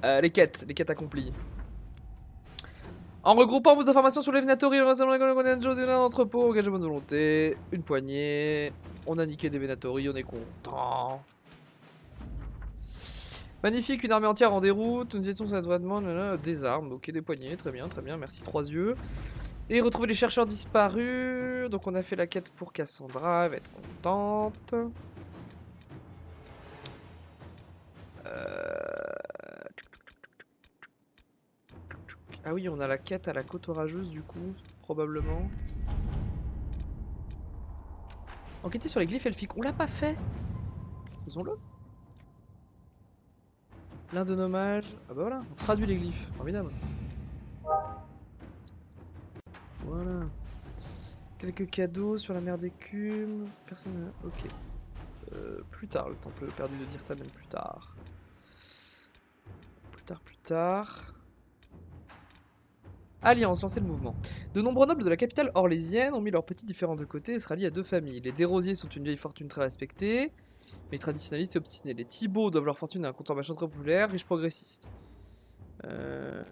Les quêtes accomplies. En regroupant vos informations sur les Venatori, le rassemblement d'un entrepôt, engagement de volonté, une poignée. On a niqué des Venatori, on est content. Magnifique, une armée entière en déroute, nous étions sur la droite des armes, ok, des poignées, très bien, merci, 3 yeux. Et retrouver les chercheurs disparus, donc on a fait la quête pour Cassandra, elle va être contente. Ah oui, on a la quête à la côte orageuse du coup, probablement. Enquêter sur les glyphes elfiques, on l'a pas fait. Faisons-le. L'un de nos mages. Ah bah voilà, on traduit les glyphes, formidable. Voilà. Quelques cadeaux sur la mer d'écume. Personne. Ok. Plus tard, le temple perdu de Dirtamen, plus tard. Plus tard. Alliance, lancer le mouvement. De nombreux nobles de la capitale orlésienne ont mis leurs petits différends de côté et se rallient à deux familles. Les Desrosiers sont une vieille fortune très respectée, mais traditionnalistes et obstinés. Les Thibauts doivent leur fortune à un comptoir machin très populaire, riche progressiste. On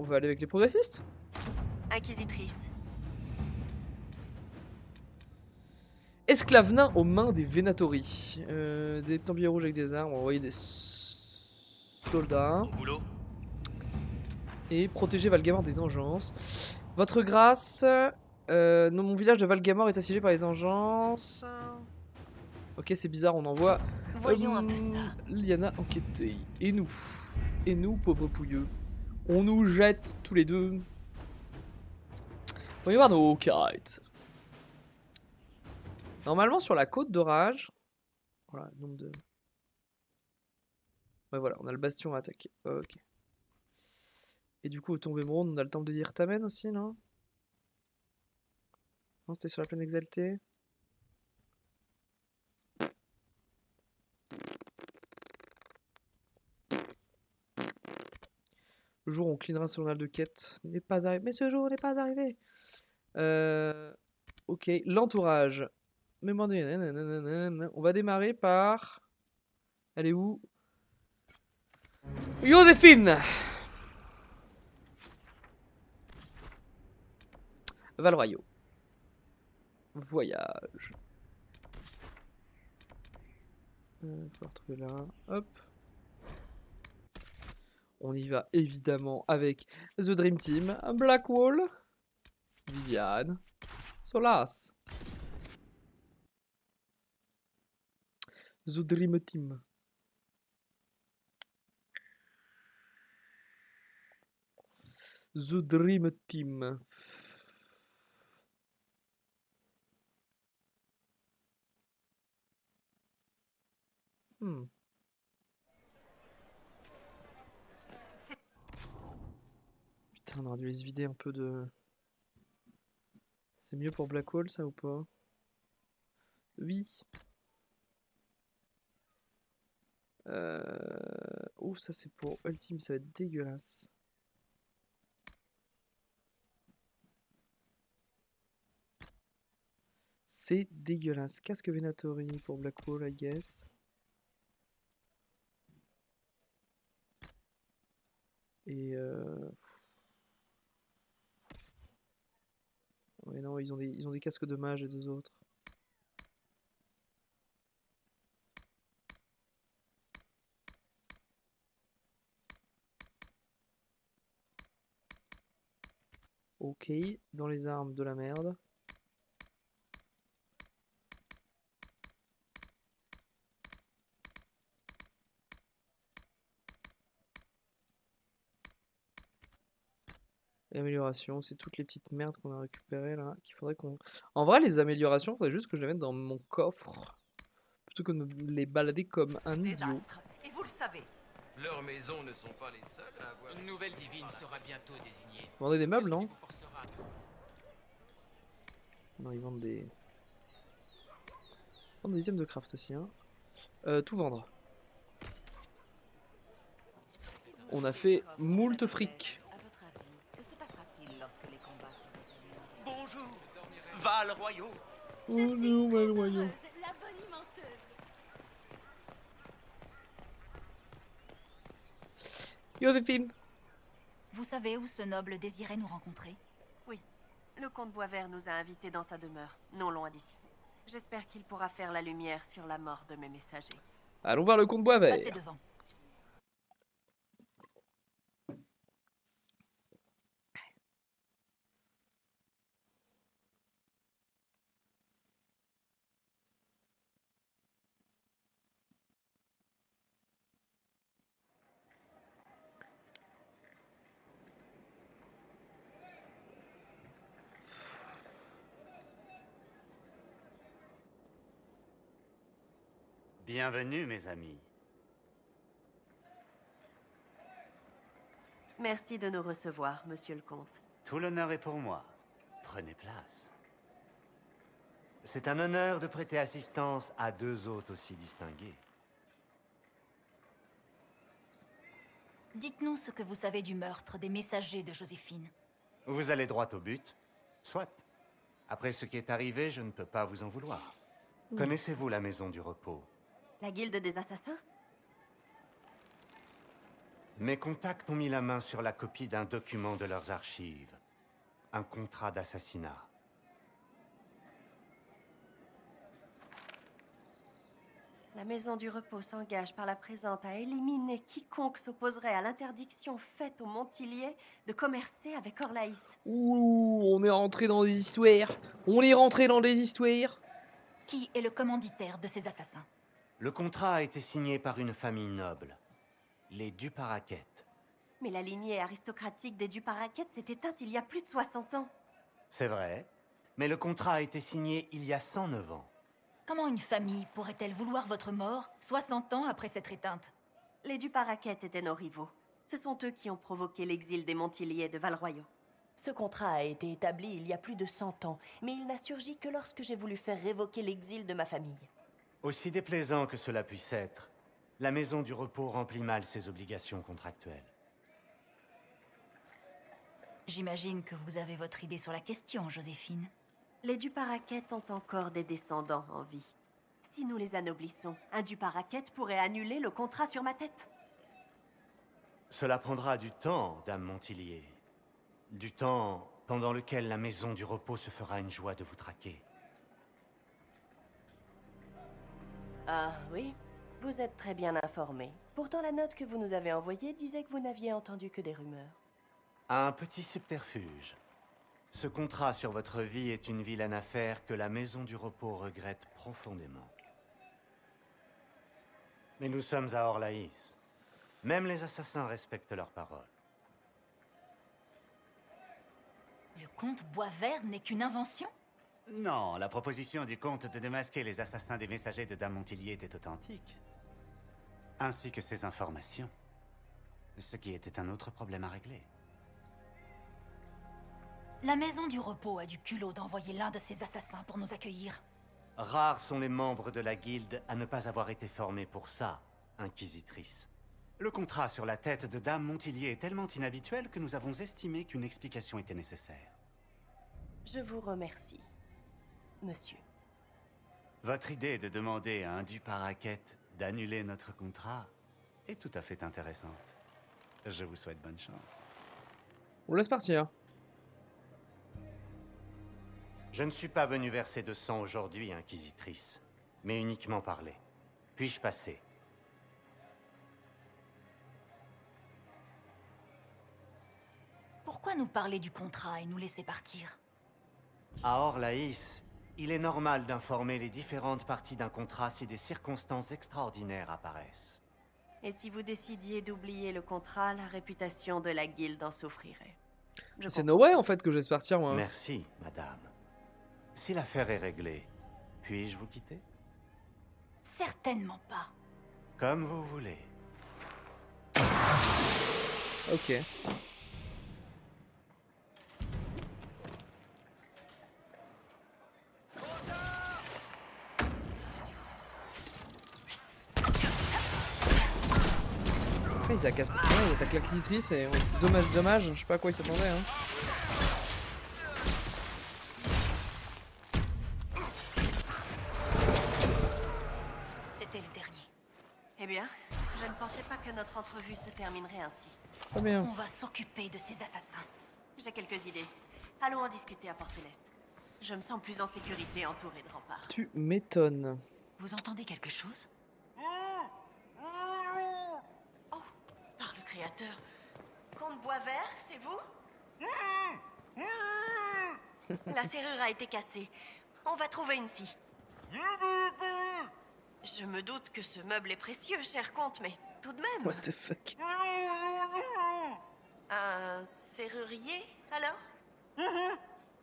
va aller avec les progressistes. Inquisitrice. Esclave nain aux mains des Venatori. Des templiers rouges avec des armes, on va envoyer des soldats. Au boulot. Et protéger Valgamor des engences. Votre grâce, mon village de Valgamor est assiégé par les engences. Ok, c'est bizarre, on envoie Voyons un peu ça. Liana enquêter. Et nous, pauvres pouilleux, on nous jette tous les deux. Voyons voir nos quêtes. Normalement, sur la côte d'orage. Voilà, nombre de. Ouais, voilà, on a le bastion à attaquer. Ok. Et du coup, au Tombémron, on a le temple de Dirtamen aussi, non? Non, c'était sur la plaine exaltée. Le jour où on cleanera ce journal de quête n'est pas arrivé. Mais ce jour n'est pas arrivé. Ok, l'entourage. On va démarrer par. Elle est où? Joséphine! Valroyau. Voyage. Faut la retrouver là. Hop. On y va évidemment avec The Dream Team. Blackwall. Viviane. Solas. The Dream Team. The Dream Team. Putain, on aurait dû les vider un peu de... C'est mieux pour Blackwall, ça, ou pas? Oui. Oh, ça c'est pour Ultime, ça va être dégueulasse. C'est dégueulasse. Casque Venatori pour Blackwall, I guess. Et ouais, non, ils ont des casques de mage et deux autres. Ok, dans les armes de la merde. Amélioration, c'est toutes les petites merdes qu'on a récupérées là. Qu'il faudrait qu'on. En vrai, les améliorations, il faudrait juste que je les mette dans mon coffre. Plutôt que de les balader comme un idiot. Désastre. Et vous le savez. Leurs maisons ne sont pas les seules à avoir... Une nouvelle divine sera bientôt désignée. Ils vendaient des meubles, Celle-ci non? vous forcera. Non, ils vendent des. Ils vendent des items de craft aussi, hein. Tout vendre. On a fait moult fric. À votre avis, que se passera-t-il lorsque les combats seront terminés? Bonjour, Val Royaux. Oh non, ma noyau. La bonne menteuse. Joséphine. Vous savez où ce noble désirait nous rencontrer? Oui. Le comte Boisvert nous a invités dans sa demeure, non loin d'ici. J'espère qu'il pourra faire la lumière sur la mort de mes messagers. Allons voir le comte Boisvert. Passez devant. Bienvenue, mes amis. Merci de nous recevoir, monsieur le comte. Tout l'honneur est pour moi. Prenez place. C'est un honneur de prêter assistance à deux hôtes aussi distingués. Dites-nous ce que vous savez du meurtre des messagers de Joséphine. Vous allez droit au but? Soit. Après ce qui est arrivé, je ne peux pas vous en vouloir. Connaissez-vous la Maison du Repos? La guilde des assassins? Mes contacts ont mis la main sur la copie d'un document de leurs archives. Un contrat d'assassinat. La Maison du Repos s'engage par la présente à éliminer quiconque s'opposerait à l'interdiction faite aux Montiliers de commercer avec Orlaïs. Ouh, on est rentré dans des histoires. On est rentré dans des histoires. Qui est le commanditaire de ces assassins? Le contrat a été signé par une famille noble. Les Duparaquet. Mais la lignée aristocratique des Duparaquet s'est éteinte il y a plus de 60 ans. C'est vrai, mais le contrat a été signé il y a 109 ans. Comment une famille pourrait-elle vouloir votre mort 60 ans après s'être éteinte? Les Duparaquet étaient nos rivaux. Ce sont eux qui ont provoqué l'exil des Montiliers de Valroyaux. Ce contrat a été établi il y a plus de 100 ans, mais il n'a surgi que lorsque j'ai voulu faire révoquer l'exil de ma famille. Aussi déplaisant que cela puisse être, la Maison du Repos remplit mal ses obligations contractuelles. J'imagine que vous avez votre idée sur la question, Joséphine. Les Duparaquet ont encore des descendants en vie. Si nous les anoblissons, un Duparaquet pourrait annuler le contrat sur ma tête. Cela prendra du temps, Dame Montilier. Du temps pendant lequel la Maison du Repos se fera une joie de vous traquer. Ah oui, vous êtes très bien informé. Pourtant la note que vous nous avez envoyée disait que vous n'aviez entendu que des rumeurs. Un petit subterfuge. Ce contrat sur votre vie est une vilaine affaire que la Maison du Repos regrette profondément. Mais nous sommes à Orlaïs. Même les assassins respectent leurs paroles. Le comte Boisvert n'est qu'une invention? Non, la proposition du comte de démasquer les assassins des messagers de Dame Montilier était authentique. Ainsi que ces informations. Ce qui était un autre problème à régler. La Maison du Repos a du culot d'envoyer l'un de ces assassins pour nous accueillir. Rares sont les membres de la guilde à ne pas avoir été formés pour ça, inquisitrice. Le contrat sur la tête de Dame Montilier est tellement inhabituel que nous avons estimé qu'une explication était nécessaire. Je vous remercie, monsieur. Votre idée de demander à un Duparaquet d'annuler notre contrat est tout à fait intéressante. Je vous souhaite bonne chance. On laisse partir. Je ne suis pas venu verser de sang aujourd'hui, inquisitrice, mais uniquement parler. Puis-je passer? Pourquoi nous parler du contrat et nous laisser partir? À Orlaïs, il est normal d'informer les différentes parties d'un contrat si des circonstances extraordinaires apparaissent. Et si vous décidiez d'oublier le contrat, la réputation de la guilde en souffrirait. C'est no way en fait que je laisse partir moi. Merci, madame. Si l'affaire est réglée, puis-je vous quitter? Certainement pas. Comme vous voulez. Ok. Après, ils attaquent l'acquisitrice et dommage, je sais pas à quoi ils s'attendaient. Hein. Eh bien, je ne pensais pas que notre entrevue se terminerait ainsi. Pas bien. On va s'occuper de ces assassins. J'ai quelques idées. Allons en discuter à Port Céleste. Je me sens plus en sécurité entourée de remparts. Tu m'étonnes. Vous entendez quelque chose? Oh, par le créateur. Comte Boisvert, c'est vous? La serrure a été cassée. On va trouver une scie. Je me doute que ce meuble est précieux, cher comte, mais tout de même. What the fuck? Un serrurier, alors?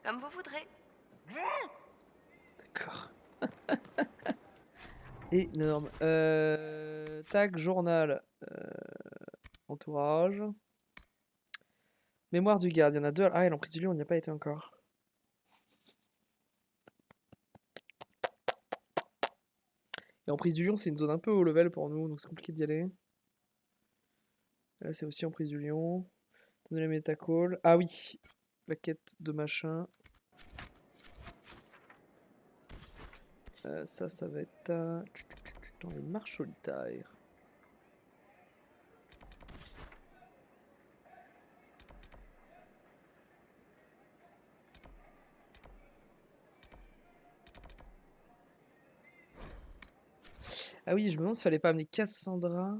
Comme vous voudrez. D'accord. Énorme. Tac, journal. Entourage. Mémoire du garde, il y en a deux. Ah, et l'emprise du lion, on n'y a pas été encore. Et emprise du lion, c'est une zone un peu haut level pour nous, donc c'est compliqué d'y aller. Là, c'est aussi emprise du lion. Donner les métacalls. Ah oui, la quête de machin. Ça va être dans les marches solitaires. Ah oui, je me demande s'il fallait pas amener Cassandra.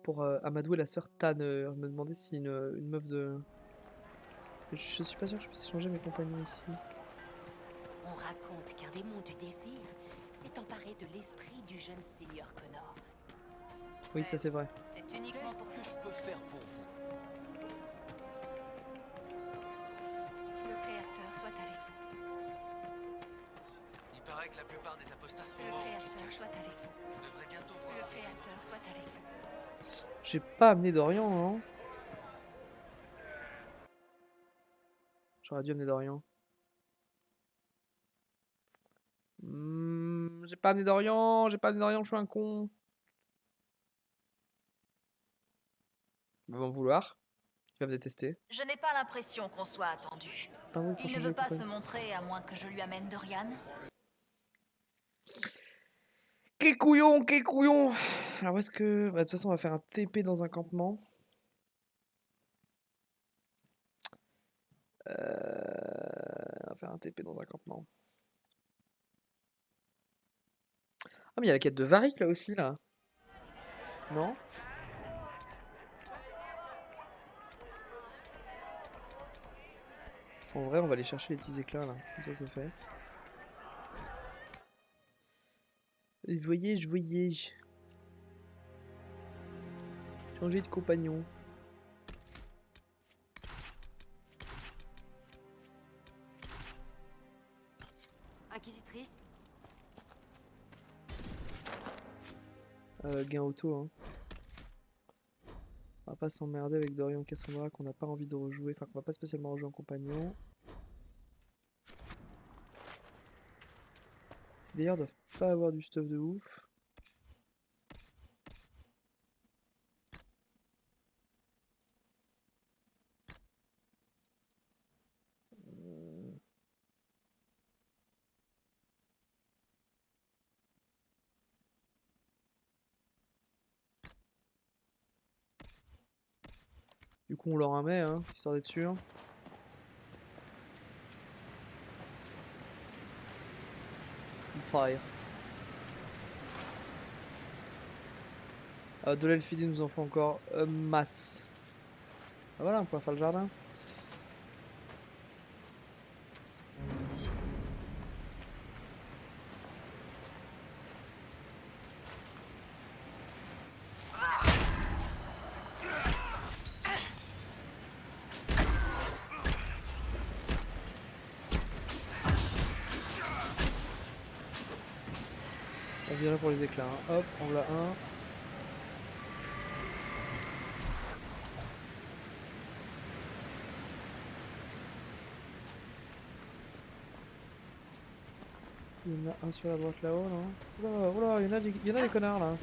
Pour amadouer la sœur Tanner. Je me demandais si une meuf de... Je suis pas sûr que je puisse changer mes compagnons ici. On raconte qu'un démon du désir s'est emparé de l'esprit du jeune seigneur Connor. Oui, ça c'est vrai. C'est uniquement pour Qu'est-ce que je peux faire pour vous? Le Créateur soit avec vous. Il paraît que la plupart des apostats sont Le morts ou qui se Créateur cachent. soit avec vous. On devrait bientôt voir Le arriver Créateur soit avec vous. J'ai pas amené Dorian, hein. J'aurais dû amener Dorian. J'ai pas amené Dorian, je suis un con. Il va m'en vouloir. Il va me détester. Je n'ai pas l'impression qu'on soit attendu. Pardon, pour Il ne changer veut les pas se compagnons. montrer à moins que je lui amène Dorian. Qu'est couillon, qu'est couillon. Alors où est-ce que... Bah, de toute façon, on va faire un TP dans un campement. On va faire un TP dans un campement. Ah mais il y a la quête de Varric là aussi là. Non? En vrai on va aller chercher les petits éclats là. Comme ça c'est fait. Et voyage, voyage. Changer de compagnon. Inquisitrice. Gain auto hein. On va pas s'emmerder avec Dorian Cassandra qu'on n'a pas envie de rejouer. Enfin qu'on va pas spécialement rejouer en compagnon. D'ailleurs, doivent pas avoir du stuff de ouf. Du coup, on leur en met, hein, histoire d'être sûr. Fire. De l'elfidie nous en faut encore masse. Ah, voilà, on peut faire le jardin. On vient là pour les éclats. Hein. Hop, on l'a un. Il y en a un sur la droite là-haut, non? Oula, oula, il y en a des connards là.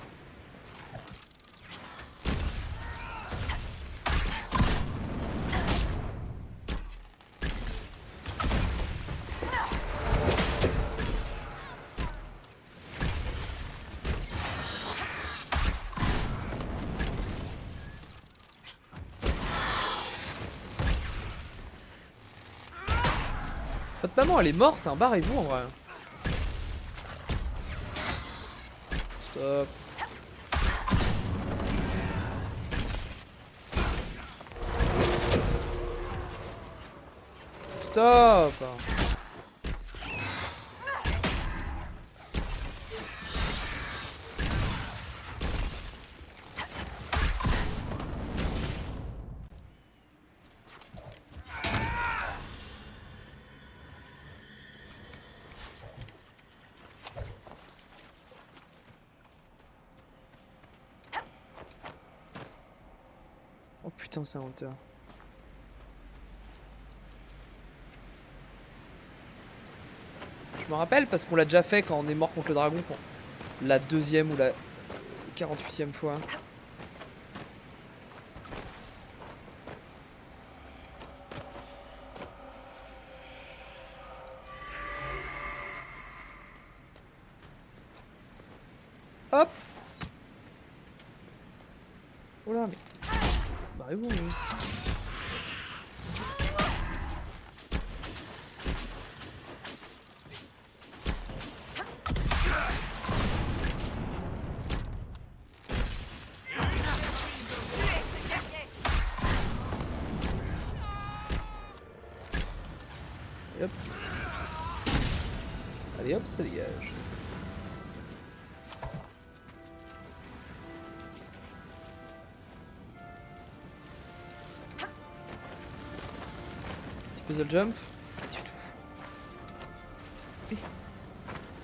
Votre maman, elle est morte, hein. Barrez-vous en vrai. Stop. Stop. Oh putain, c'est un hunter. Je me rappelle parce qu'on l'a déjà fait quand on est mort contre le dragon pour la 2e ou la 48e fois. Hop. Oh là, mais... Barrez-vous, oui. Et hop. Allez hop, ça dégage. Petit puzzle jump.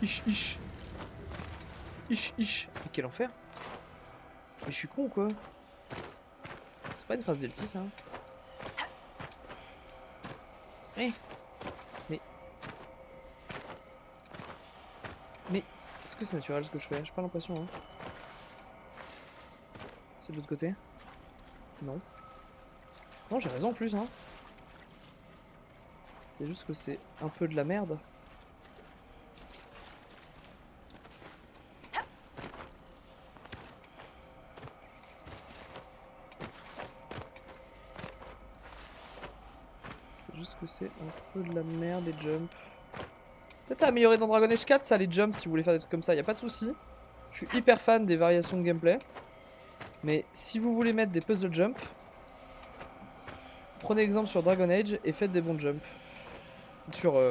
Ish, ish. Ish, ish. Mais quel enfer. Mais je suis con ou quoi? C'est pas une phrase DLC ça. Mais... Mais... Est-ce que c'est naturel ce que je fais? J'ai pas l'impression hein. C'est de l'autre côté? Non. Non, j'ai raison en plus hein. C'est juste que c'est un peu de la merde. C'est juste que c'est un peu de la merde les jumps. Peut-être à améliorer dans Dragon Age 4 ça les jumps si vous voulez faire des trucs comme ça, y a pas de souci. Je suis hyper fan des variations de gameplay. Mais si vous voulez mettre des puzzle jumps, prenez exemple sur Dragon Age et faites des bons jumps. Sur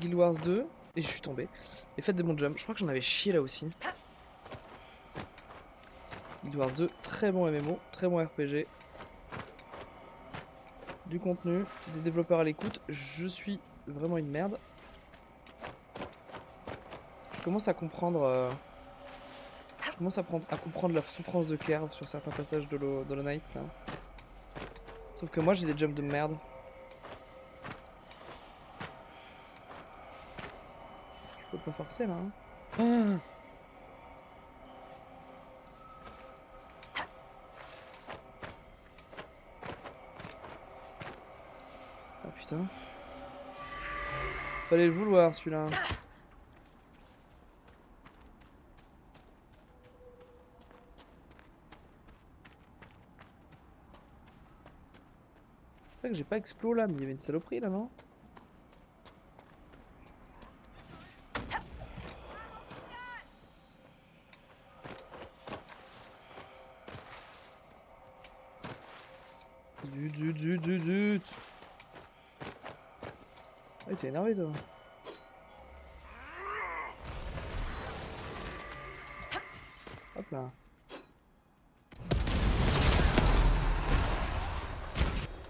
Guild Wars 2 et je suis tombé. Et faites des bons jumps. Je crois que j'en avais chié là aussi. Guild Wars 2, très bon MMO, très bon RPG. Du contenu, des développeurs à l'écoute. Je suis vraiment une merde. Je commence à comprendre. Je commence à comprendre la souffrance de Kerv sur certains passages de Hollow Knight. Là. Sauf que moi j'ai des jumps de merde. Je peux pas forcer là. Hein. Ah putain. Fallait le vouloir celui-là. C'est vrai que j'ai pas explo là, mais il y avait une saloperie là, non? Zut. Ah, t'es énervé toi. Hop là.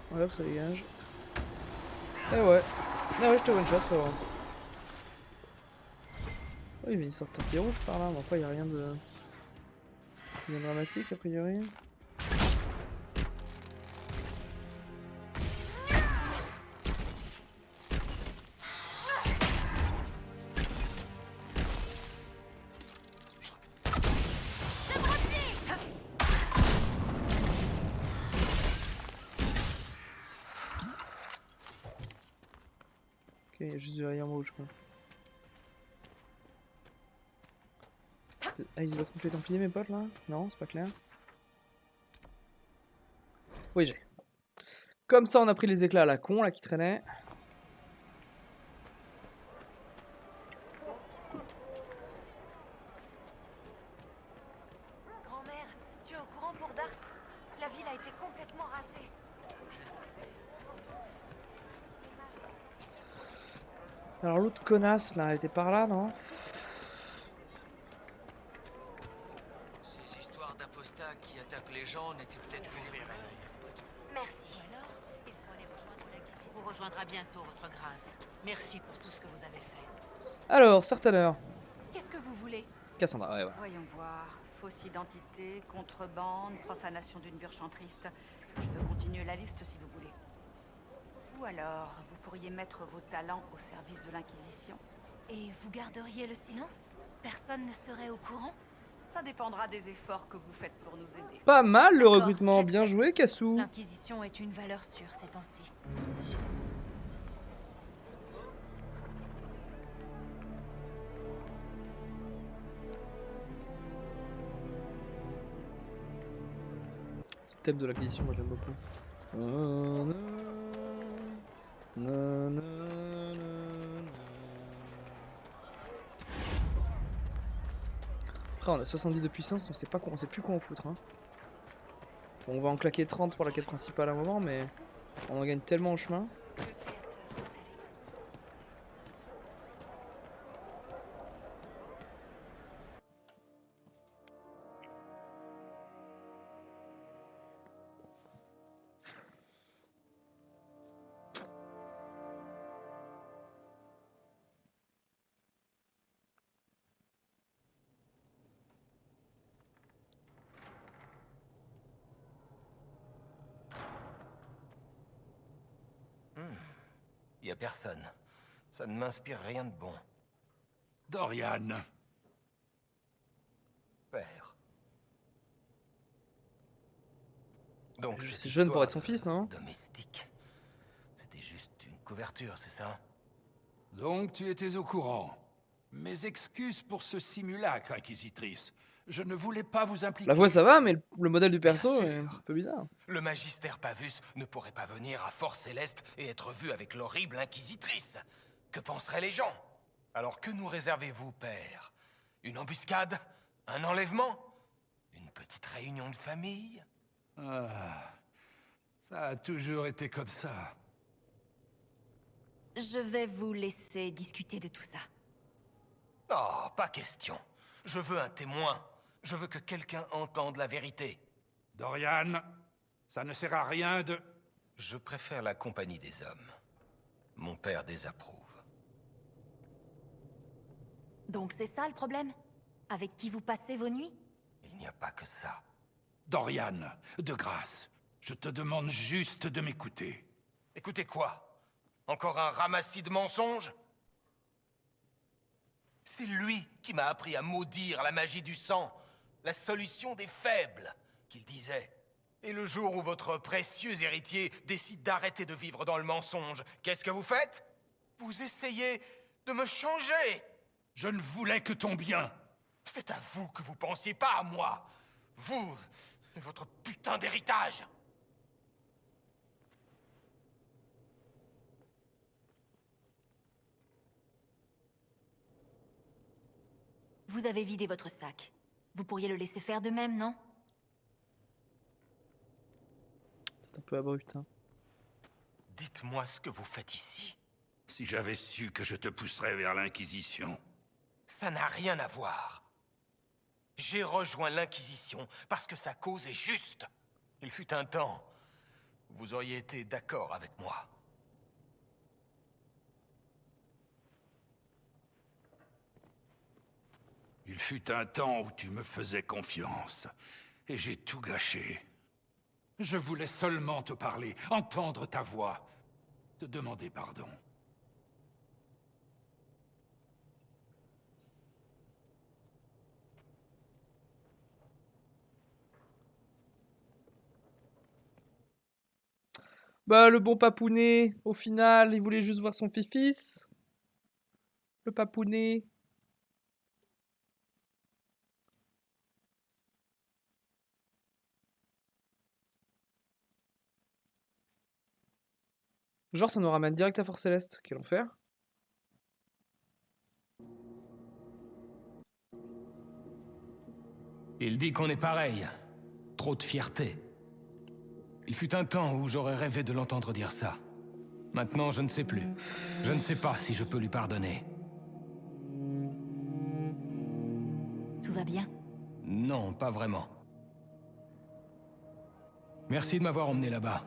Voilà que ça dégage. Eh ouais. Ah ouais, je te one shot frérot. Oh, il vient sortir tapis rouge par là, mais après il y a rien de dramatique a priori. Ok, il y a juste du rayon rouge quoi. Ah, ils se battent contre les Templiers, mes potes là? Non, c'est pas clair. Oui, j'ai. Comme ça, on a pris les éclats à la con là qui traînaient. Alors l'autre connasse là, elle était par là, non? Ces histoires d'apostats qui attaquent les gens n'étaient peut-être plus des vraies. Merci. Alors, ils sont allés rejoindre l'Inquisition. Vous rejoindra bientôt, votre grâce. Merci pour tout ce que vous avez fait. Alors, Surtaner. Qu'est-ce que vous voulez? Cassandra, ouais, ouais. Voyons voir. Fausse identité, contrebande, profanation d'une burche centriste. Je peux continuer la liste si vous voulez. Ou alors, vous pourriez mettre vos talents au service de l'Inquisition. Et vous garderiez le silence? Personne ne serait au courant? Ça dépendra des efforts que vous faites pour nous aider. Pas mal le D'accord, recrutement, bien j'accepte. joué Cassou. L'Inquisition est une valeur sûre ces temps-ci. Le thème de l'Inquisition, moi j'aime beaucoup. Après on a 70 de puissance, on sait plus quoi en foutre. Hein. Bon, on va en claquer 30 pour la quête principale à un moment, mais on en gagne tellement au chemin. Y a personne. Ça ne m'inspire rien de bon. Dorian, Père. Donc, C'est cette jeune pour histoire être son fils, non? Domestique. C'était juste une couverture, c'est ça? donc tu étais au courant. Mes excuses pour ce simulacre, Inquisitrice. Je ne voulais pas vous impliquer. La voix ça va, mais le modèle du perso Bien est sûr. un peu bizarre. Le Magister Pavus ne pourrait pas venir à Force Céleste et être vu avec l'horrible Inquisitrice. Que penseraient les gens? Alors que nous réservez-vous, père? Une embuscade? Un enlèvement? Une petite réunion de famille? Ah, ça a toujours été comme ça. Je vais vous laisser discuter de tout ça. Oh, pas question. Je veux un témoin. Je veux que quelqu'un entende la vérité. Dorian, ça ne sert à rien de... Je préfère la compagnie des hommes. Mon père désapprouve. Donc c'est ça le problème? Avec qui vous passez vos nuits? Il n'y a pas que ça. Dorian, de grâce, je te demande juste de m'écouter. Écoutez quoi? Encore un ramassis de mensonges? C'est lui qui m'a appris à maudire la magie du sang, la solution des faibles, qu'il disait. Et le jour où votre précieux héritier décide d'arrêter de vivre dans le mensonge, qu'est-ce que vous faites? Vous essayez de me changer! Je ne voulais que ton bien. C'est à vous que vous pensiez, pas à moi! Vous et votre putain d'héritage! Vous avez vidé votre sac. Vous pourriez le laisser faire de même, non? C'est un peu abrupt. Hein. Dites-moi ce que vous faites ici. Si j'avais su que je te pousserais vers l'Inquisition. Ça n'a rien à voir. J'ai rejoint l'Inquisition parce que sa cause est juste. Il fut un temps où vous auriez été d'accord avec moi. Il fut un temps où tu me faisais confiance, et j'ai tout gâché. Je voulais seulement te parler, entendre ta voix, te demander pardon. Bah le bon papounet, au final, il voulait juste voir son fils. Le papounet. Genre ça nous ramène direct à Force Céleste, quel enfer. Il dit qu'on est pareil. Trop de fierté. Il fut un temps où j'aurais rêvé de l'entendre dire ça. Maintenant, je ne sais plus. Je ne sais pas si je peux lui pardonner. Tout va bien? Non, pas vraiment. Merci de m'avoir emmené là-bas.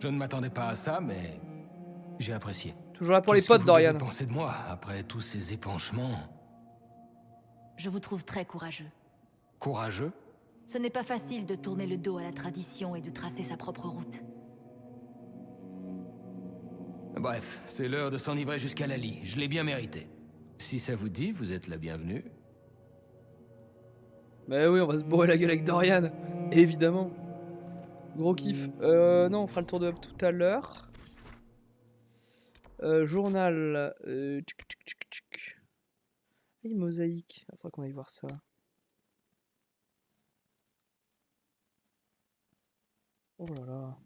Je ne m'attendais pas à ça, mais j'ai apprécié. Toujours là pour les Qu'est-ce que potes, vous Dorian. devez penser de moi après tous ces épanchements? Je vous trouve très courageux. Courageux? Ce n'est pas facile de tourner le dos à la tradition et de tracer sa propre route. Bref, c'est l'heure de s'enivrer jusqu'à la lie. Je l'ai bien mérité. Si ça vous dit, vous êtes la bienvenue. Bah oui, on va se bourrer la gueule avec Dorian. Évidemment. Gros kiff. Non, on fera le tour de Hub tout à l'heure. Journal. Et mosaïque. Il faudra qu'on aille voir ça. Oh là là.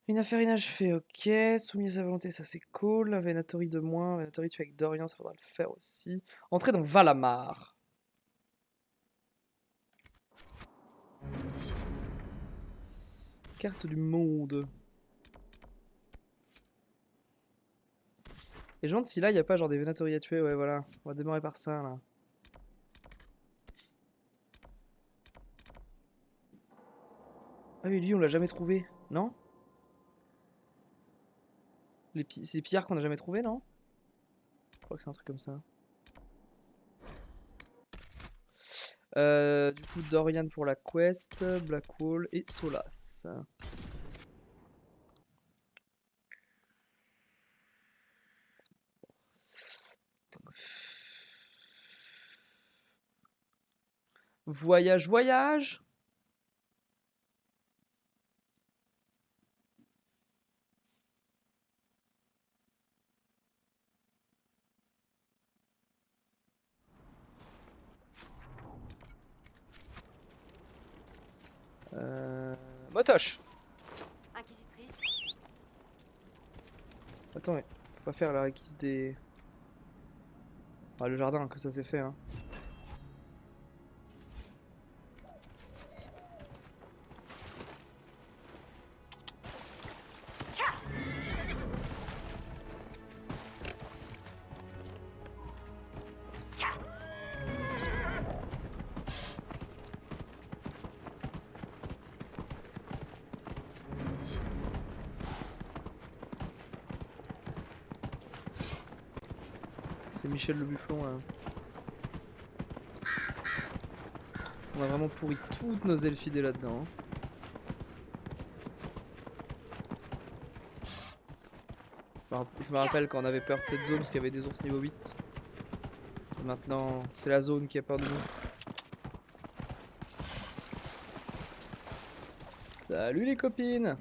Une affaire inachevée, ok. Soumis à sa volonté, ça c'est cool. Venatori de moins. Venatori tu es avec Dorian, ça faudra le faire aussi. Entrer dans Valamar. Carte du monde. Et je me demande si là il n'y a pas genre des Venatori à tuer. Ouais, voilà. On va démarrer par ça là. Ah oui, lui on l'a jamais trouvé, non? C'est les pillards qu'on a jamais trouvé, non? Je crois que c'est un truc comme ça. Du coup, Dorian pour la quest, Blackwall et Solas. Voyage, voyage! Motoche! Inquisitrice? Attends, mais faut pas faire la réquise des... Ah, le jardin, que ça c'est fait, hein. C'est Michel le Bufflon là. On a vraiment pourri toutes nos elfidés là-dedans. Je me rappelle quand on avait peur de cette zone parce qu'il y avait des ours niveau 8. Et maintenant, c'est la zone qui a peur de nous. Salut les copines!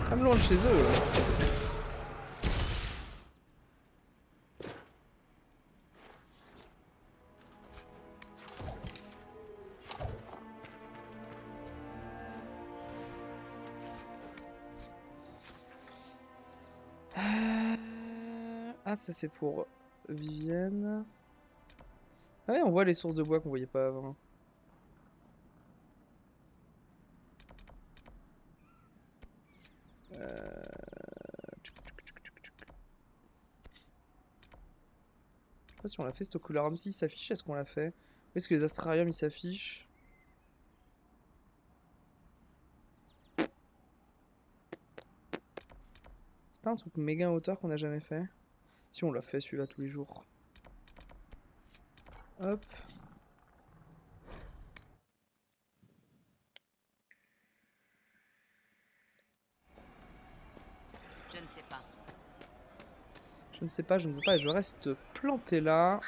Comme loin de chez eux. Ah, ça c'est pour Vivienne. Ah ouais, on voit les sources de bois qu'on voyait pas avant. Je sais pas si on l'a fait, cette couleur si il s'affiche, est-ce qu'on l'a fait? Où est-ce que les astrariums ils s'affichent? C'est pas un truc méga en hauteur qu'on a jamais fait? Si on l'a fait celui-là tous les jours. Hop. Je ne sais pas. Je ne sais pas, je ne veux pas et je reste planté là.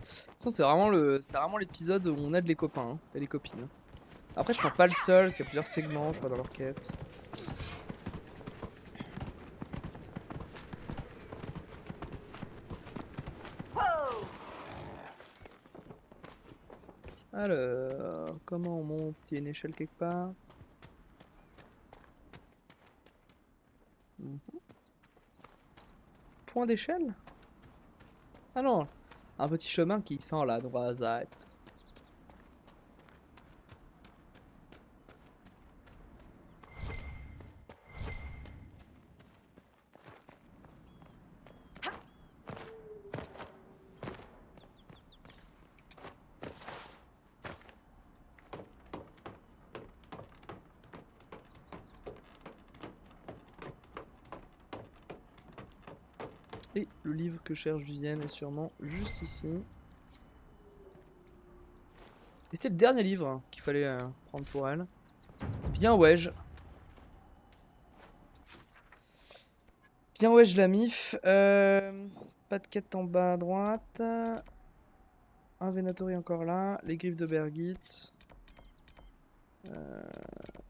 façon, c'est vraiment l'épisode où on aide les copains hein, et les copines. Après, ce sera pas le seul, parce qu'il y a plusieurs segments, je crois, dans leur quête. Alors, comment on monte? Il y a une échelle quelque part. Point d'échelle? Ah non, un petit chemin qui sent la droite. Et le livre que cherche Vivienne est sûrement juste ici. Et c'était le dernier livre hein, qu'il fallait prendre pour elle. Bien ouais. Bien ouais, la mif. Pas de quête en bas à droite. Un Venatori encore là. Les griffes de Bergit.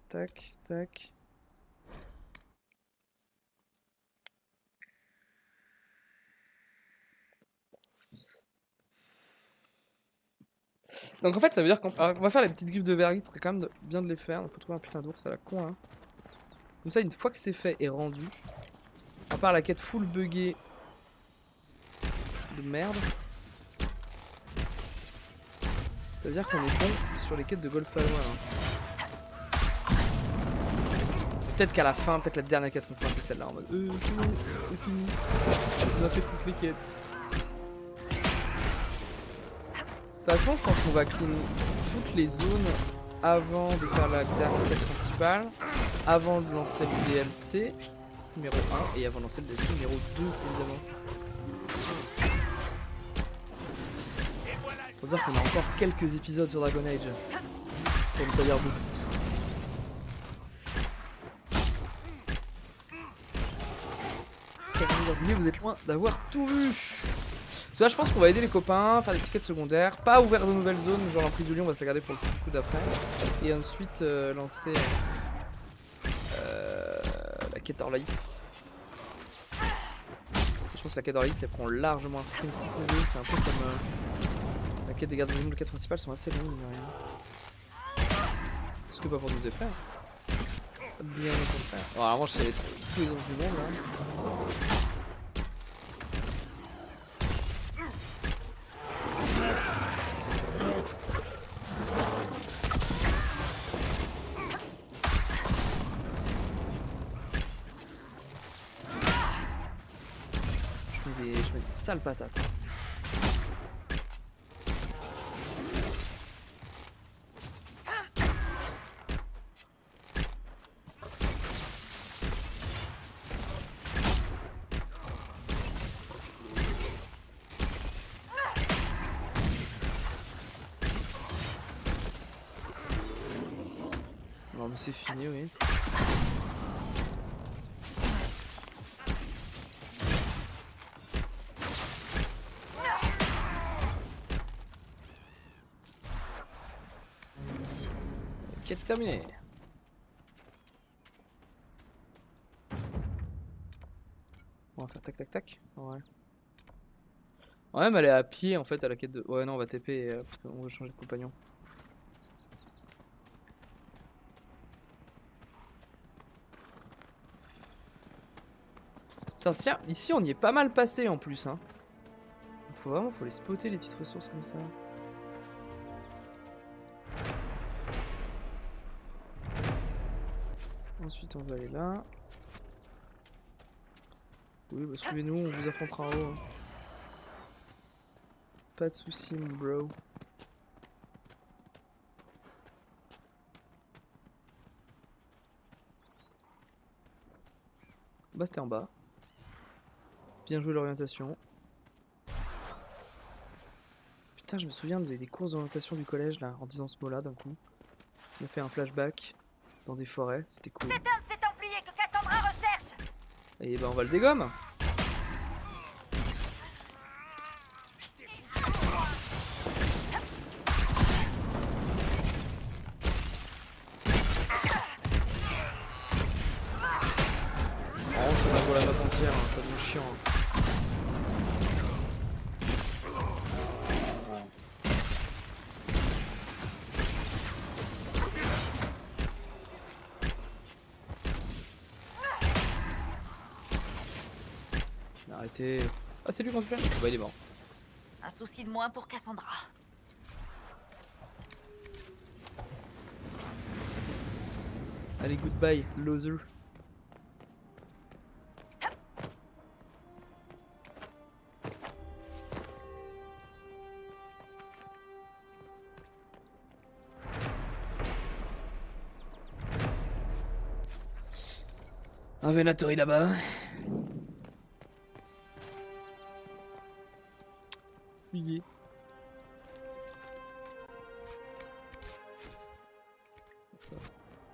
Tac, tac. Donc en fait ça veut dire qu'on va faire les petites griffes de Vergit, ce serait quand même bien de les faire. Il faut trouver un putain d'ours à la con hein. Comme ça une fois que c'est fait et rendu, à part la quête full buggée de merde, ça veut dire qu'on est bon sur les quêtes de Golfalois hein. Peut-être qu'à la fin, peut-être la dernière quête qu'on fera c'est celle-là en mode c'est bon, c'est fini, on a fait toutes les quêtes. De toute façon, je pense qu'on va clean toutes les zones avant de faire la dernière quête principale, avant de lancer le DLC numéro 1 et avant de lancer le DLC numéro 2 évidemment. Faut dire qu'on a encore quelques épisodes sur Dragon Age, pour ne pas dire beaucoup. Vous êtes loin d'avoir tout vu. Là, je pense qu'on va aider les copains, faire des petites quêtes secondaires, pas ouvrir de nouvelles zones, genre l'emprise de Lyon, on va se la garder pour le coup d'après. Et ensuite lancer la quête Orlaïs. Je pense que la quête Orlaïs elle prend largement un stream 6 niveau, c'est un peu comme la quête des gardes des animaux, les quêtes principales sont assez longues, mais rien. Parce que pas pour nous déplaire. Bien au contraire. Bon, alors, moi je sais tous les ours du monde là. Je mets des sales patates. Non mais c'est fini oui. Quête terminée. On va faire tac tac tac. Ouais. Ouais mais elle est à pied en fait à la quête de... Ouais non on va TP parce qu'on veut changer de compagnon. Putain ici on y est pas mal passé en plus hein. Faut les spotter les petites ressources comme ça. Ensuite on va aller là. Oui bah suivez-nous, on vous affrontera en haut. Hein. Pas de soucis mon bro. Bah c'était en bas. Bien joué l'orientation. Putain je me souviens des courses d'orientation du collège là, en disant ce mot là d'un coup. Ça m'a fait un flashback. Dans des forêts, c'était cool. C'est un de ces Templiers que Cassandra recherche. Et ben on va le dégomme. arrêtez. Ah, c'est lui qu'on se fait. Bah, il est mort. Un souci de moins pour Cassandra. Allez, goodbye, loser. Un Venatori là-bas. Fouillé.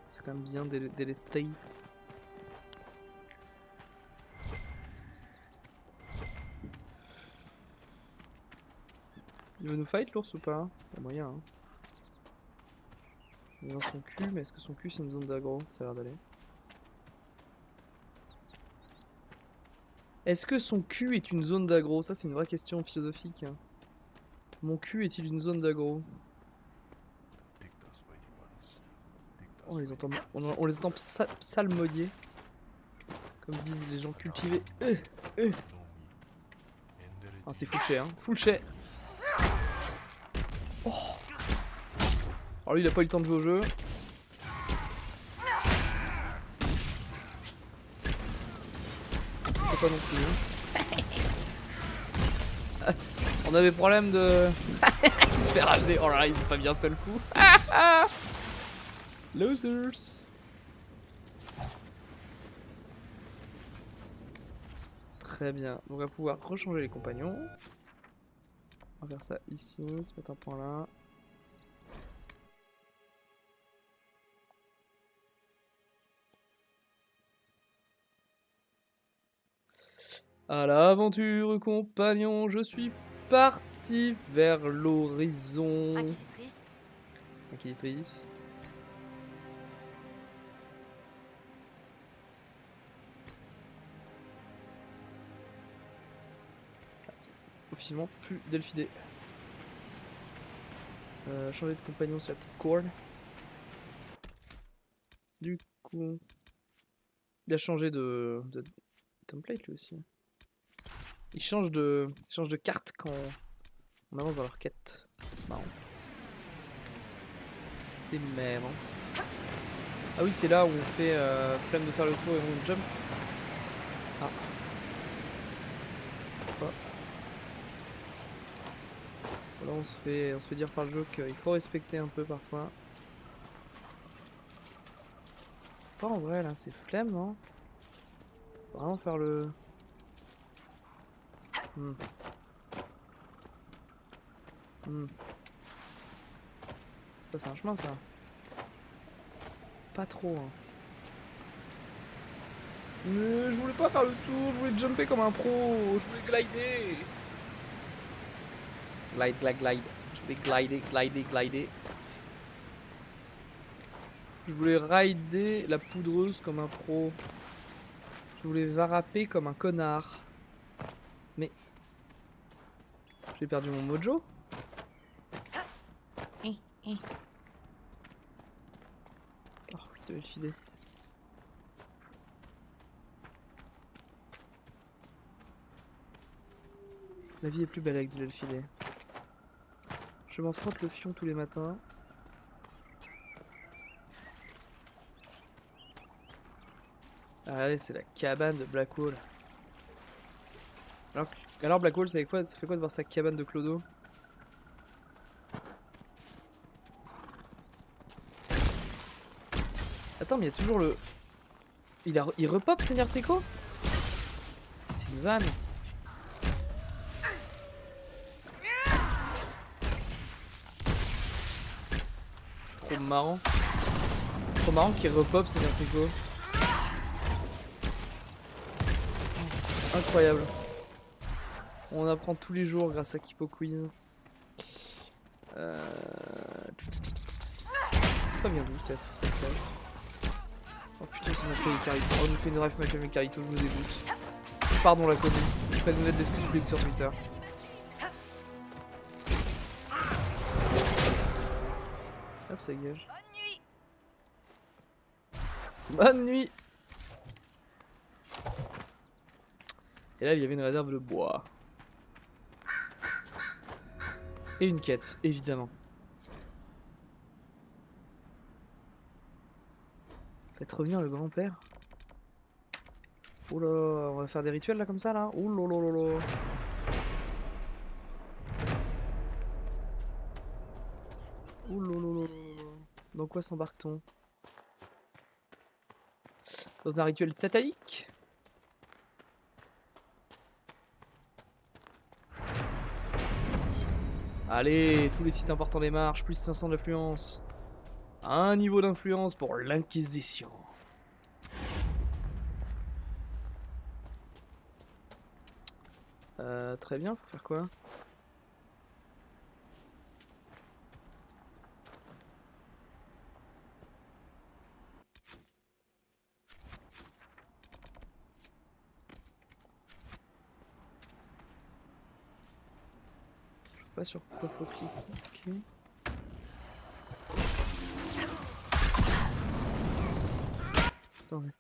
C'est quand même bien délesté. Il veut nous fight l'ours ou pas? Il y a moyen hein. Il est dans son cul, mais est-ce que son cul c'est une zone d'aggro? Ça a l'air d'aller. Est-ce que son cul est une zone d'aggro? Ça c'est une vraie question philosophique. Mon cul est-il une zone d'aggro? On les entend, on les entend psalmodier. Comme disent les gens cultivés. Ah c'est full chat hein. Full chat. Oh. Alors lui il a pas eu le temps de jouer au jeu. C'était pas non plus hein. On a des problèmes de... Il se fait ramener. Oh là là il s'est pas bien seul coup. Losers. Très bien. Donc on va pouvoir rechanger les compagnons. On va faire ça ici, se mettre un point là. À l'aventure, compagnon, je suis parti vers l'horizon. Inquisitrice. Inquisitrice. Officiellement plus Delphidé. Changer de compagnon sur la petite corde. Du coup, il a changé de template lui aussi. Il change de carte quand on avance dans leur quête. Marrant. C'est marrant. Ah oui, c'est là où on fait flemme de faire le tour et on jump. Ah. Oh. Là on se fait dire par le jeu qu'il faut respecter un peu parfois. Pas en vrai là, c'est flemme non? Faut vraiment faire le... Ça c'est un chemin ça. Pas trop hein. Mais je voulais pas faire le tour, je voulais jumper comme un pro, je voulais glider. Glide. Je vais glider. Je voulais rider la poudreuse comme un pro. Je voulais varapper comme un connard. Mais... j'ai perdu mon mojo. Oh putain, le filet. La vie est plus belle avec de l'elfidé. Je m'en frotte le fion tous les matins. Ah allez, c'est la cabane de Blackwall. Alors Blackwall, ça fait quoi de voir sa cabane de clodo? Attends, mais il y a toujours le... Il repop Seigneur Tricot? C'est une vanne. Trop marrant. Trop marrant qu'il repop Seigneur Tricot. Incroyable. On apprend tous les jours grâce à Kipo Quiz. Pas bien d'où cette flèche. Oh putain, ça m'a fait les Carito. Oh, nous fait une ref, m'a fait mes Carito, je me dégoûte. Pardon la connue. Je ferai une lettre d'excuse publique sur Twitter. Hop, ça gage. Bonne nuit. Et là, il y avait une réserve de bois. Et une quête, évidemment. Faites revenir le grand-père. Oh là, on va faire des rituels là comme ça là. Oh là là là là. Oh là là là là là. Dans quoi s'embarque-t-on? Dans un rituel satanique? Allez, tous les sites importants démarchent, plus 500 d'influence. Un niveau d'influence pour l'Inquisition. Très bien, faut faire quoi? Je sais pas sur quoi faut cliquer. Attendez.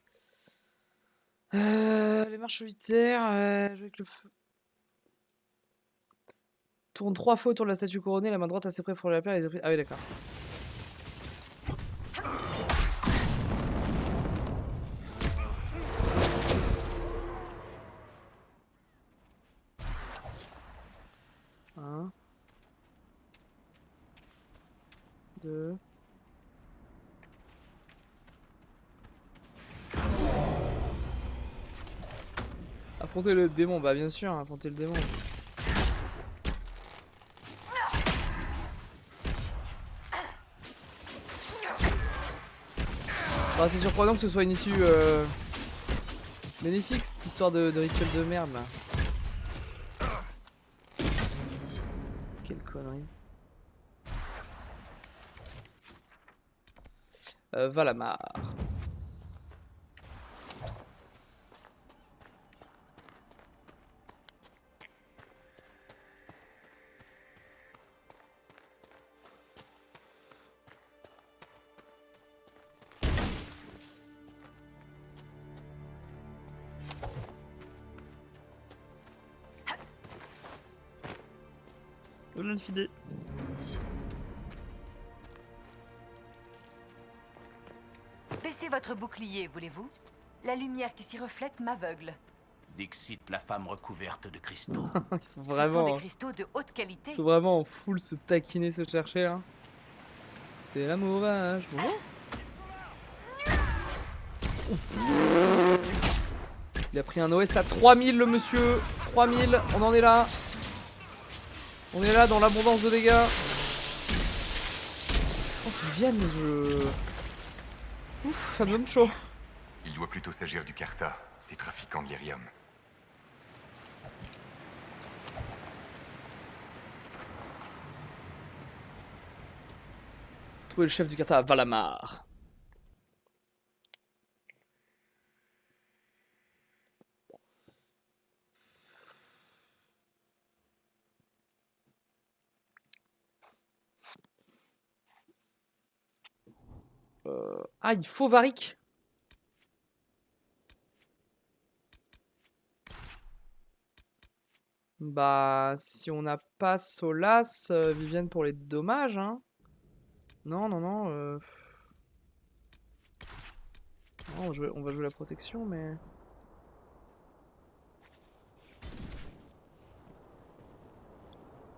Les marches solitaires, jouer avec le feu. Tourne 3 fois autour de la statue couronnée, la main droite assez près pour la paire et les esprits. Ah oui, d'accord. Un. 2. Affronter le démon, bah bien sûr, affronter le démon. Bah, c'est surprenant que ce soit une issue bénéfique, cette histoire de rituel de merde là. Quelle connerie. Valamar. Fidé. Baissez votre bouclier, voulez-vous? La lumière qui s'y reflète m'aveugle. Dixit, la femme recouverte de cristaux. Ils sont Ce sont vraiment, des cristaux de haute qualité. ils sont vraiment en full se taquiner, se chercher hein. C'est l'amour, hein. Bonjour. Il a pris un OS à 3000 le monsieur. 3000, on en est là. On est là dans l'abondance de dégâts. Oh, qu'ils viennent, je... Ouf, ça me donne chaud. Il doit plutôt s'agir du Carta, ces trafiquants de lyrium. Trouver le chef du Carta à Valamar. Ah, il faut Varric. Bah, si on n'a pas Solas, Vivienne pour les dommages, hein. Non, non, non. Non, on va jouer la protection, mais...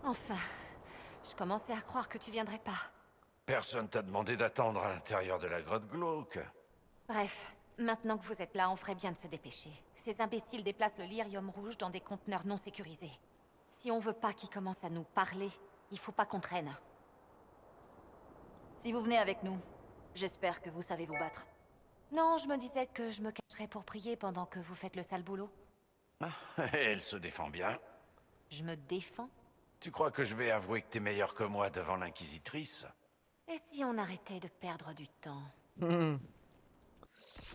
Enfin, je commençais à croire que tu viendrais pas. Personne t'a demandé d'attendre à l'intérieur de la grotte glauque. Bref, maintenant que vous êtes là, on ferait bien de se dépêcher. Ces imbéciles déplacent le lyrium rouge dans des conteneurs non sécurisés. Si on veut pas qu'ils commencent à nous parler, il faut pas qu'on traîne. Si vous venez avec nous, j'espère que vous savez vous battre. Non, je me disais que je me cacherais pour prier pendant que vous faites le sale boulot. Elle se défend bien. Je me défends? Tu crois que je vais avouer que t'es meilleur que moi devant l'Inquisitrice? Et si on arrêtait de perdre du temps?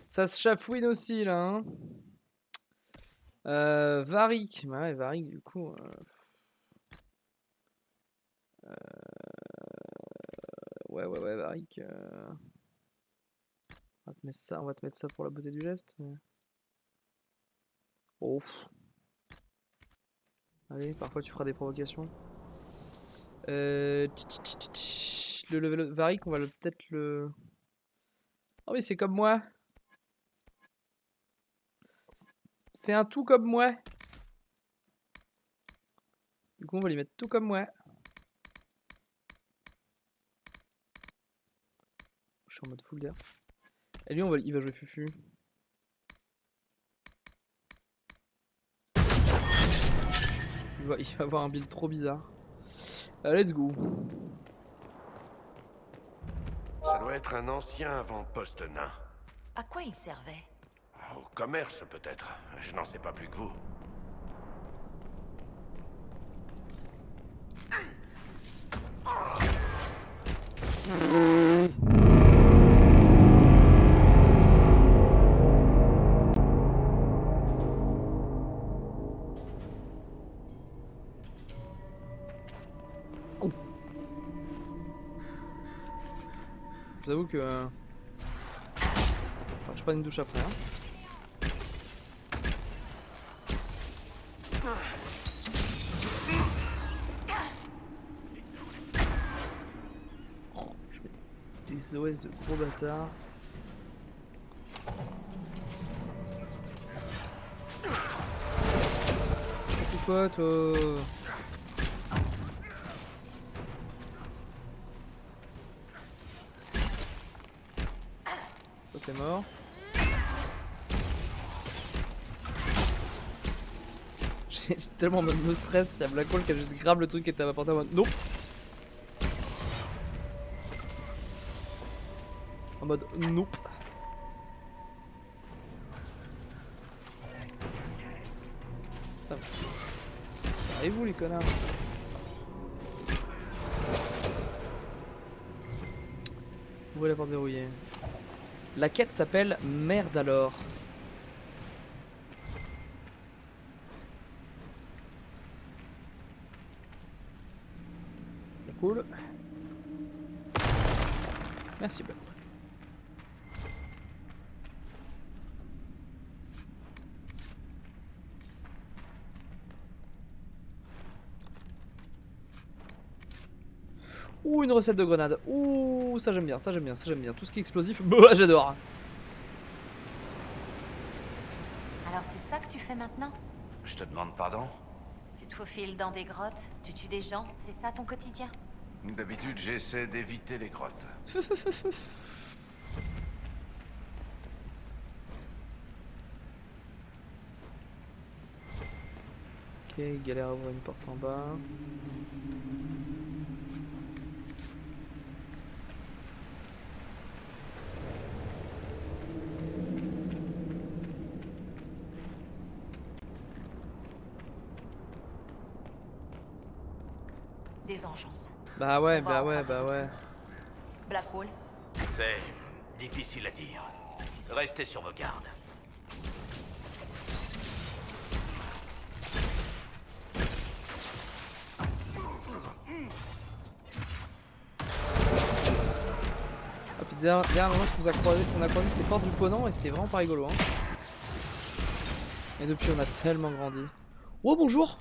Ça se chafouine aussi, là, hein. Varric. Bah ouais, Varric, du coup... Ouais, Varric. On va te mettre ça pour la beauté du geste. Mais... Oh. Allez, parfois tu feras des provocations. Le level Varric, on va peut-être le... Oh mais c'est comme moi. C'est un tout comme moi. Du coup on va lui mettre tout comme moi. Je suis en mode full d'air. Et lui il va jouer Fufu. Il va avoir un build trop bizarre. Let's go. Ça doit être un ancien avant-poste nain. À quoi il servait? Au commerce, peut-être. Je n'en sais pas plus que vous. Je vous avoue que... Enfin, je prends une douche après. Hein. Oh, je mets des OS de gros bâtards. Pourquoi toi? T'es mort. J'ai tellement en mode no stress, il y a Black Hole qui a juste grave le truc et t'as apporté en mode nope. En mode nope. Allez-vous les connards. Ouvrez la porte verrouillée. La quête s'appelle Merde alors. Cool. Merci Black. Ouh, une recette de grenade. Ouh, ça j'aime bien, ça j'aime bien, ça j'aime bien. Tout ce qui est explosif, bah, j'adore. Alors c'est ça que tu fais maintenant? Je te demande pardon? Tu te faufiles dans des grottes, tu tues des gens, c'est ça ton quotidien? D'habitude, j'essaie d'éviter les grottes. Ok, galère à ouvrir une porte en bas. Des engences. Bah ouais, bah ouais, bah ouais. Black Hole. C'est difficile à dire. Restez sur vos gardes. Ah, puis dernièrement, ce qu'on a croisé c'était Porte du Ponant et c'était vraiment pas rigolo. Hein. Et depuis, on a tellement grandi. Oh, bonjour!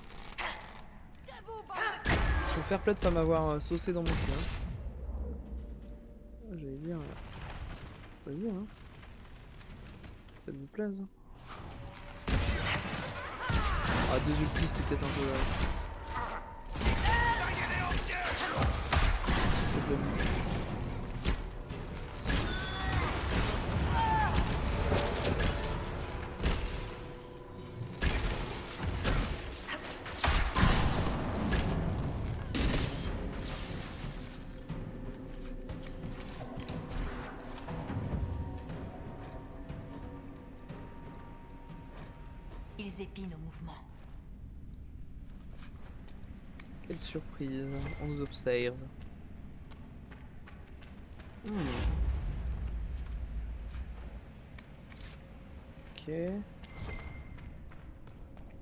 Ils sont fair play de pas m'avoir saucé dans mon cul. Hein. J'allais dire. Vas-y, hein. Ça me plaise. Ah, deux ultis, c'était peut-être un peu. Ils épient nos mouvements. Quelle surprise, on nous observe. Ok.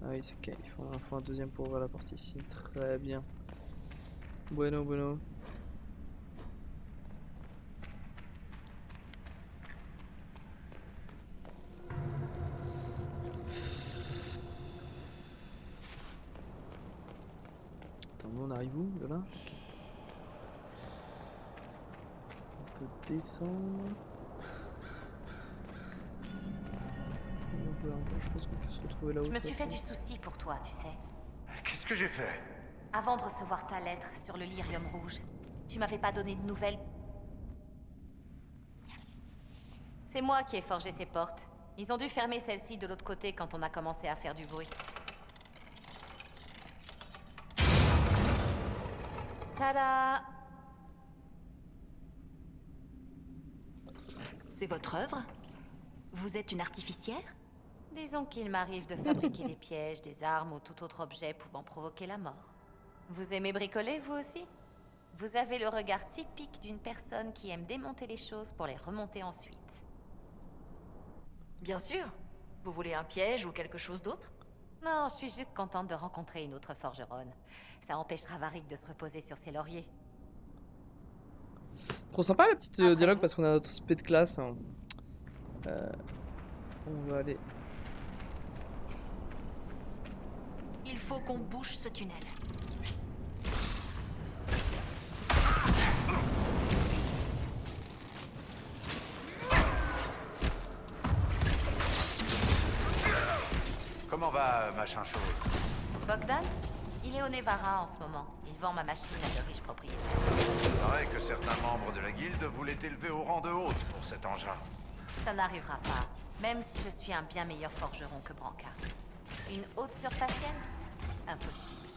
Ah oui, c'est ok. Il faut un deuxième pour ouvrir la porte ici. Très bien. Bueno, bueno. Attends, on arrive où de là? Ok. On peut descendre. Je pense qu'on peut se retrouver là-haut. Je me suis fait du souci pour toi, tu sais. Qu'est-ce que j'ai fait? Avant de recevoir ta lettre sur le lyrium rouge, tu m'avais pas donné de nouvelles. C'est moi qui ai forgé ces portes. Ils ont dû fermer celle-ci de l'autre côté quand on a commencé à faire du bruit. Tada! C'est votre œuvre? Vous êtes une artificière? Disons qu'il m'arrive de fabriquer des pièges, des armes ou tout autre objet pouvant provoquer la mort. Vous aimez bricoler, vous aussi? Vous avez le regard typique d'une personne qui aime démonter les choses pour les remonter ensuite. Bien sûr. Vous voulez un piège ou quelque chose d'autre? Non, je suis juste contente de rencontrer une autre forgeronne. Ça empêchera Varric de se reposer sur ses lauriers. Trop sympa la petite dialogue parce qu'on a notre spé de classe. Hein. On va aller. Il faut qu'on bouche ce tunnel. Comment va, machin chose? Bogdan? Il est au Nevara en ce moment. Il vend ma machine à de riches propriétaires. Il paraît que certains membres de la guilde voulaient élever au rang de hôte pour cet engin. Ça n'arrivera pas, même si je suis un bien meilleur forgeron que Branca. Une haute surfacienne? Impossible.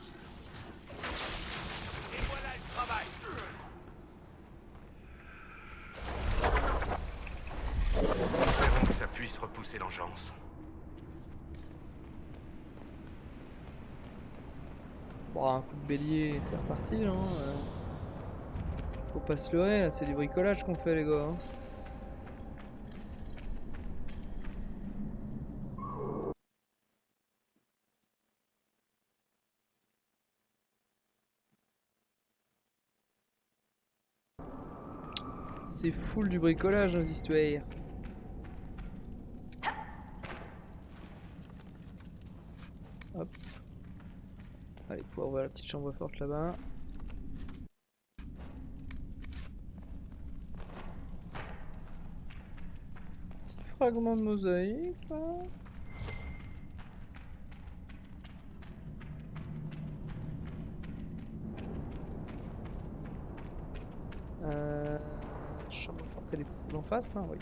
Et voilà le travail. Espérons que ça puisse repousser l'engeance. Bon, un coup de bélier, c'est reparti, hein. Faut pas se leurrer, là, c'est du bricolage qu'on fait, les gars. Hein. C'est full du bricolage, nos histoires. Hop. Allez, pouvoir ouvrir la petite chambre forte là-bas. Petit fragment de mosaïque là. Chambre forte, elle est full en face là, oui.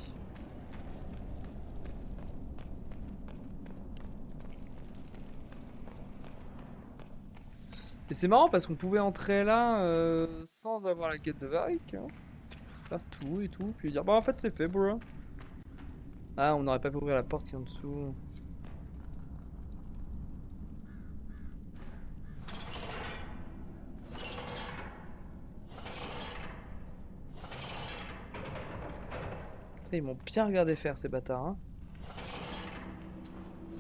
Et c'est marrant parce qu'on pouvait entrer là sans avoir la quête de Varric. Hein. Faire tout et tout, puis dire bah en fait c'est fait bro. Ah on n'aurait pas pu ouvrir la porte qui est en dessous. Putain, ils m'ont bien regardé faire ces bâtards. Hein.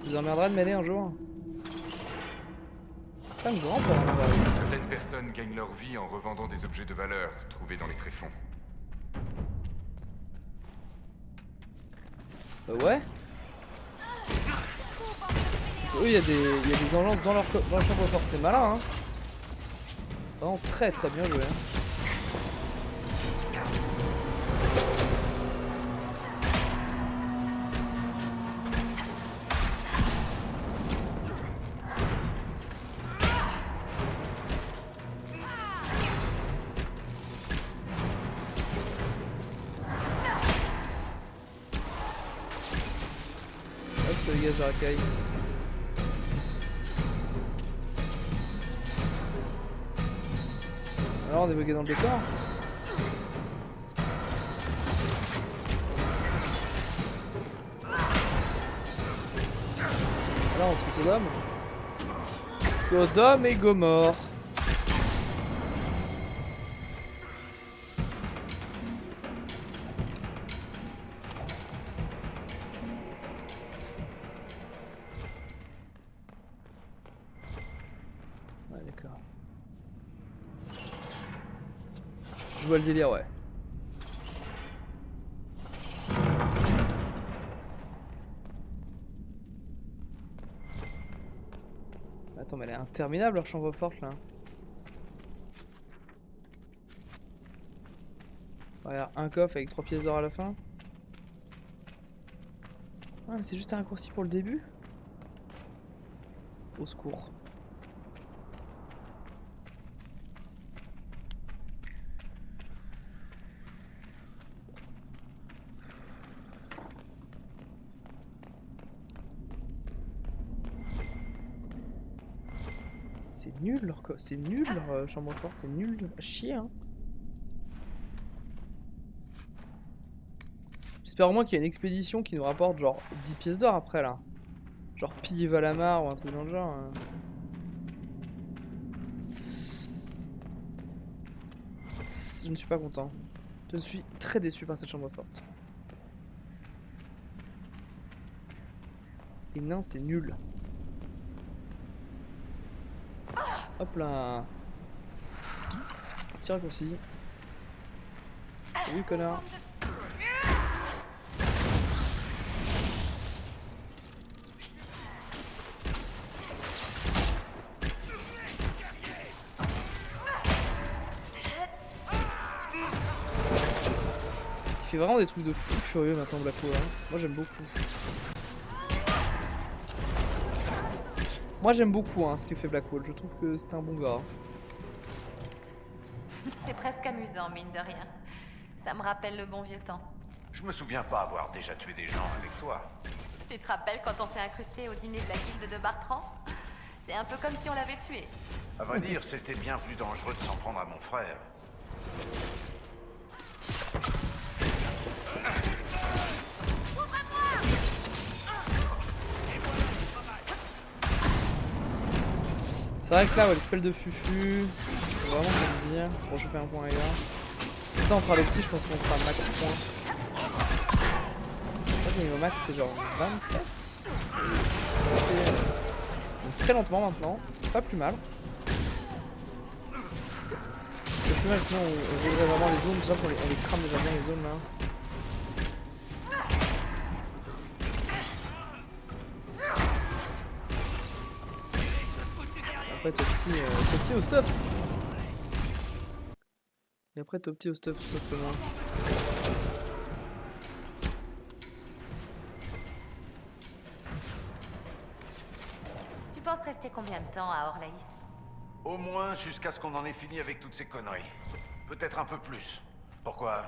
Vous emmerderez de m'aider un jour. Pas grand pour un Varric. Certaines personnes gagnent leur vie en revendant des objets de valeur trouvés dans les tréfonds. Ouais. Oui, il y a des engences dans leur chambre forte, c'est malin. Hein. Vraiment très très bien joué. Hein. Ça dégage la racaille. Alors on est bugué dans le décor. Là on se fait Sodome. Sodome et Gomorre. Je vois le délire, ouais. Attends, mais elle est interminable leur chambre forte là. Regarde, un coffre avec 3 pièces d'or à la fin. Ah, mais c'est juste un raccourci pour le début. Au secours. C'est nul c'est nul leur chambre forte, c'est nul à chier hein. J'espère au moins qu'il y a une expédition qui nous rapporte genre 10 pièces d'or après là. Genre piller Valamar ou un truc dans le genre. Je ne suis pas content. Je suis très déçu par cette chambre forte. Et non, c'est nul. Hop là. Petit raccourci. Salut connard. Il fait vraiment des trucs de fou furieux maintenant Blackwall. Hein. Moi j'aime beaucoup. Moi j'aime beaucoup hein, ce que fait Blackwall, je trouve que c'est un bon gars. C'est presque amusant, mine de rien. Ça me rappelle le bon vieux temps. Je me souviens pas avoir déjà tué des gens avec toi. Tu te rappelles quand on s'est incrusté au dîner de la guilde de Bartrand? C'est un peu comme si on l'avait tué. À vrai dire, c'était bien plus dangereux de s'en prendre à mon frère. C'est vrai que là, ouais, les spells de Fufu, faut vraiment bien dire, pour choper un point ailleurs. Et ça, on fera le petit, je pense qu'on sera max point. Je crois que le niveau max, c'est genre 27. Donc très lentement maintenant, c'est pas plus mal. C'est plus mal, sinon on rouvrait vraiment les zones, déjà on les crame déjà bien les zones là. Après Topti au stuff. Et après Topti au stuff tout simplement. Tu penses rester combien de temps à Orlaïs? Au moins jusqu'à ce qu'on en ait fini avec toutes ces conneries. Peut-être un peu plus. Pourquoi?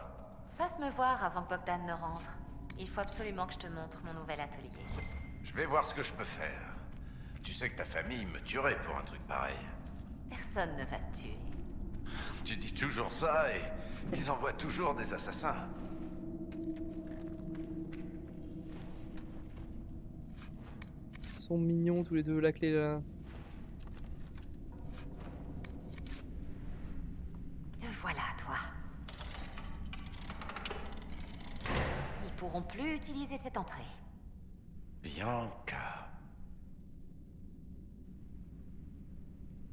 Passe me voir avant que Bogdan ne rentre. Il faut absolument que je te montre mon nouvel atelier. Je vais voir ce que je peux faire. Tu sais que ta famille me tuerait pour un truc pareil. Personne ne va te tuer. Tu dis toujours ça et ils envoient toujours des assassins. Ils sont mignons tous les deux, la clé là. Te voilà, toi. Ils pourront plus utiliser cette entrée. Bianca.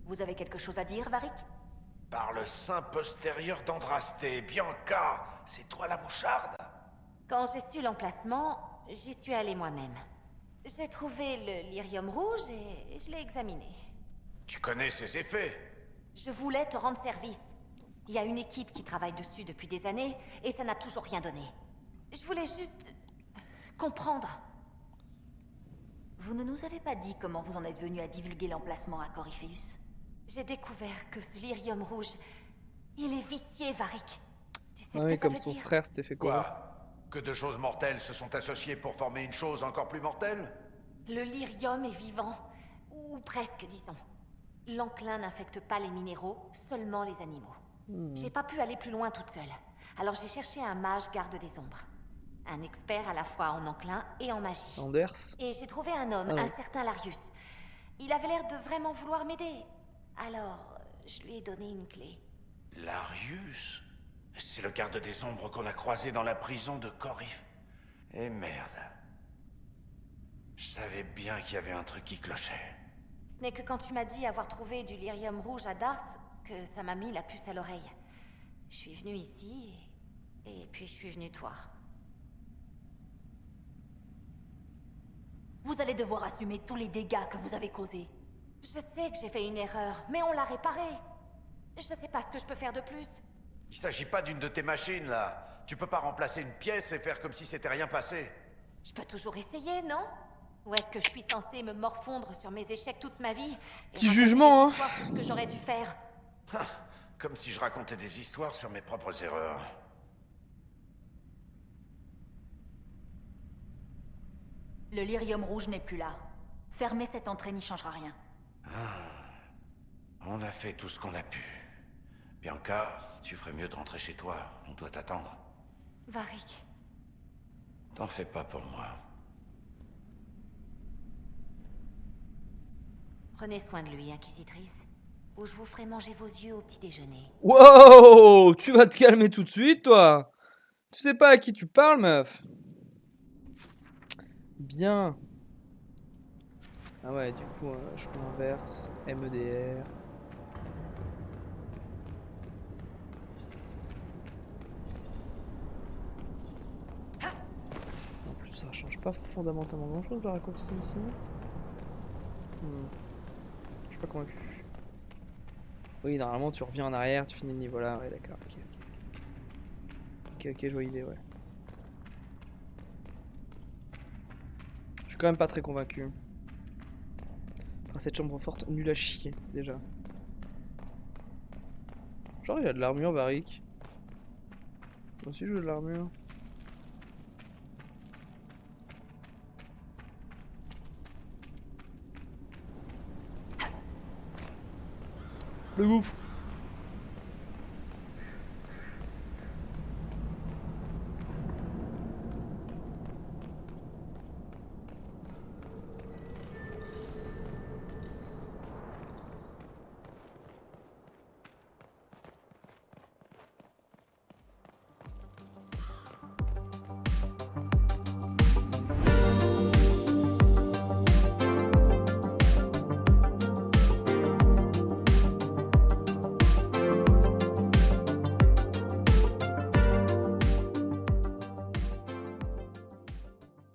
Vous avez quelque chose à dire, Varric? Par le sein postérieur d'Andrasté, Bianca, c'est toi la moucharde? Quand j'ai su l'emplacement, j'y suis allée moi-même. J'ai trouvé le lyrium rouge et je l'ai examiné. Tu connais ses effets? Je voulais te rendre service. Il y a une équipe qui travaille dessus depuis des années et ça n'a toujours rien donné. Je voulais juste comprendre. Vous ne nous avez pas dit comment vous en êtes venu à divulguer l'emplacement à Corypheus? J'ai découvert que ce lyrium rouge, il est vicié, Varric. Tu sais Ah ce oui, que comme ça veut son dire? frère s'était fait quoi? Que deux choses mortelles se sont associées pour former une chose encore plus mortelle? Le lyrium est vivant. Ou presque, disons. L'enclin n'infecte pas les minéraux, seulement les animaux. J'ai pas pu aller plus loin toute seule. Alors j'ai cherché un mage garde des ombres. Un expert à la fois en enclin et en magie. Anders. Et j'ai trouvé un homme, un certain Larius. Il avait l'air de vraiment vouloir m'aider. Alors, je lui ai donné une clé. Larius? C'est le garde des ombres qu'on a croisé dans la prison de Corypheus. Eh merde. Je savais bien qu'il y avait un truc qui clochait. Ce n'est que quand tu m'as dit avoir trouvé du lyrium rouge à Dars que ça m'a mis la puce à l'oreille. Je suis venue ici et puis je suis venue te voir. Vous allez devoir assumer tous les dégâts que vous avez causés. Je sais que j'ai fait une erreur, mais on l'a réparée. Je sais pas ce que je peux faire de plus. Il s'agit pas d'une de tes machines, là. Tu peux pas remplacer une pièce et faire comme si c'était rien passé. Je peux toujours essayer, non? Ou est-ce que je suis censée me morfondre sur mes échecs toute ma vie? Petit jugement, hein. Sur ce que j'aurais dû faire. Comme si je racontais des histoires sur mes propres erreurs. Le lyrium rouge n'est plus là. Fermer cette entrée n'y changera rien. On a fait tout ce qu'on a pu. Bianca, tu ferais mieux de rentrer chez toi. On doit t'attendre. Varric. T'en fais pas pour moi. Prenez soin de lui, Inquisitrice. Ou je vous ferai manger vos yeux au petit déjeuner. Wow, tu vas te calmer tout de suite, toi. Tu sais pas à qui tu parles, meuf. Bien. Ah ouais, du coup, chemin inverse, MEDR. En plus, ça change pas fondamentalement grand chose le raccourci ici. Je suis pas convaincu. Oui, normalement, tu reviens en arrière, tu finis le niveau là. Ouais, d'accord. Ok, je vois l'idée, ouais. Je suis quand même pas très convaincu. Enfin, cette chambre forte, nulle à chier, déjà. Genre, il a de l'armure, Varric. Moi aussi, je veux de l'armure. Le gouffre.